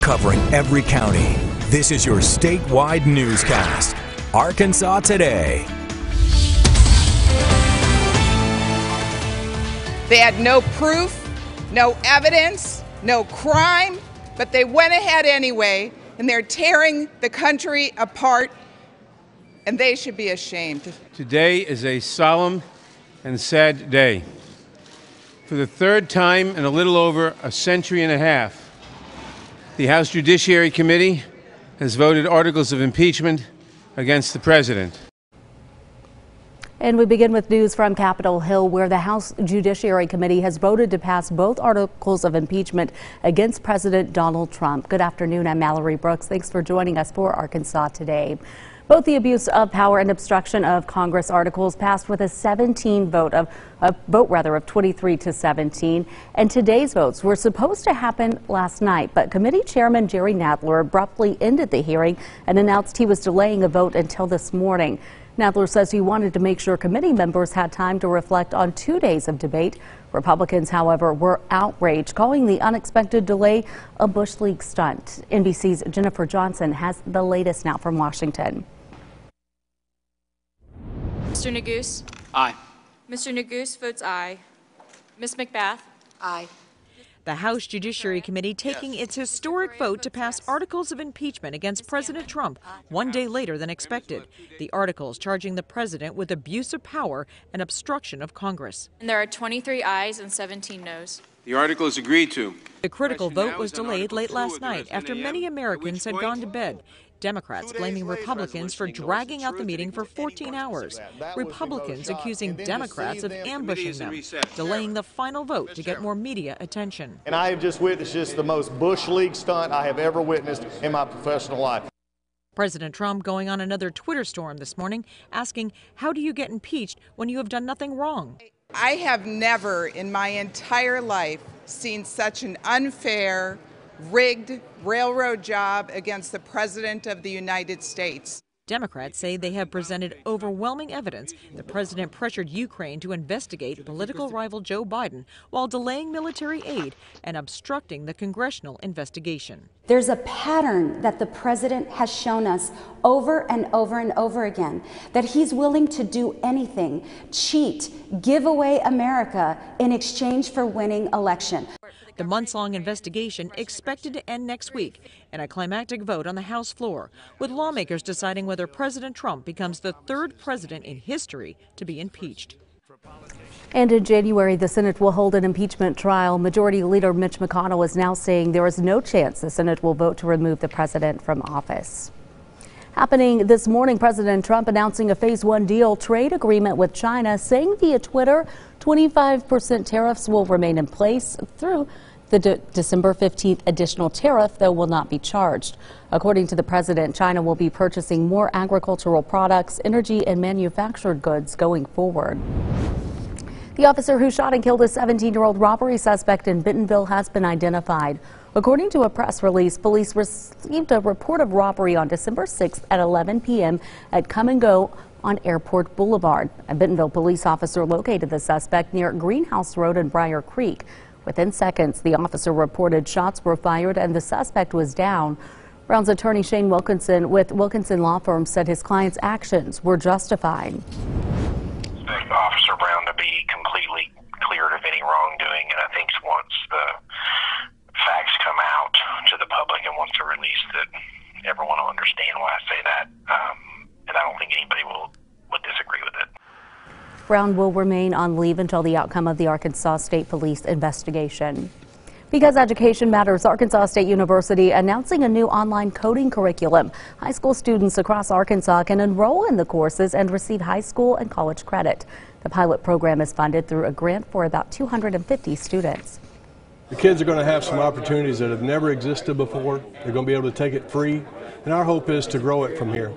covering every county. This is your statewide newscast, Arkansas Today. They had no proof, no evidence, no crime, but they went ahead anyway, and they're tearing the country apart, and they should be ashamed. Today is a solemn and sad day. For the third time in a little over a century and a half, the House Judiciary Committee has voted articles of impeachment against the president. And we begin with news from Capitol Hill, where the House Judiciary Committee has voted to pass both articles of impeachment against President Donald Trump. Good afternoon, I'm Mallory Brooks. Thanks for joining us for Arkansas Today. Both the abuse of power and obstruction of Congress articles passed with a 23 to 17. And today's votes were supposed to happen last night, but Committee Chairman Jerry Nadler abruptly ended the hearing and announced he was delaying a vote until this morning. Nadler says he wanted to make sure committee members had time to reflect on 2 days of debate. Republicans, however, were outraged, calling the unexpected delay a Bush League stunt. NBC's Jennifer Johnson has the latest now from Washington. Mr. Neguse? Aye. Mr. Neguse votes aye. Ms. McBath? Aye. The House Judiciary Committee taking its historic vote to pass articles of impeachment against President Trump 1 day later than expected. The articles charging the president with abuse of power and obstruction of Congress. And there are 23 ayes and 17 noes. The article is agreed to. The critical vote was delayed late last night after many Americans had gone to bed. Democrats blaming Republicans for dragging out the meeting for 14 hours. Republicans accusing Democrats of ambushing them, delaying the final vote to get more media attention. And I have just witnessed just the most Bush League stunt I have ever witnessed in my professional life. President Trump going on another Twitter storm this morning, asking, how do you get impeached when you have done nothing wrong? I have never in my entire life seen such an unfair, rigged railroad job against the President of the United States. Democrats say they have presented overwhelming evidence the president pressured Ukraine to investigate political rival Joe Biden while delaying military aid and obstructing the congressional investigation. There's a pattern that the president has shown us over and over and over again, that he's willing to do anything, cheat, give away America in exchange for winning election. The months-long investigation expected to end next week in a climactic vote on the House floor, with lawmakers deciding whether President Trump becomes the third president in history to be impeached. And in January, the Senate will hold an impeachment trial. Majority Leader Mitch McConnell is now saying there is no chance the Senate will vote to remove the president from office. Happening this morning, President Trump announcing a Phase 1 deal trade agreement with China, saying via Twitter 25% tariffs will remain in place through the December 15th additional tariff, though will not be charged. According to the president, China will be purchasing more agricultural products, energy, and manufactured goods going forward. The officer who shot and killed a 17-year-old robbery suspect in Bentonville has been identified. According to a press release, police received a report of robbery on December 6th at 11 p.m. at Come and Go on Airport Boulevard. A Bentonville police officer located the suspect near Greenhouse Road and Briar Creek. Within seconds, the officer reported shots were fired and the suspect was down. Brown's attorney Shane Wilkinson with Wilkinson Law Firm said his client's actions were justified. Officer Brown to be completely cleared of any wrongdoing, and I think once the facts come out to the public and once they're released, that everyone will understand why I say that, and I don't think anybody would disagree with it. Brown will remain on leave until the outcome of the Arkansas State Police investigation. Because education matters, Arkansas State University announcing a new online coding curriculum. High school students across Arkansas can enroll in the courses and receive high school and college credit. The pilot program is funded through a grant for about 250 students. The kids are going to have some opportunities that have never existed before. They're going to be able to take it free, and our hope is to grow it from here.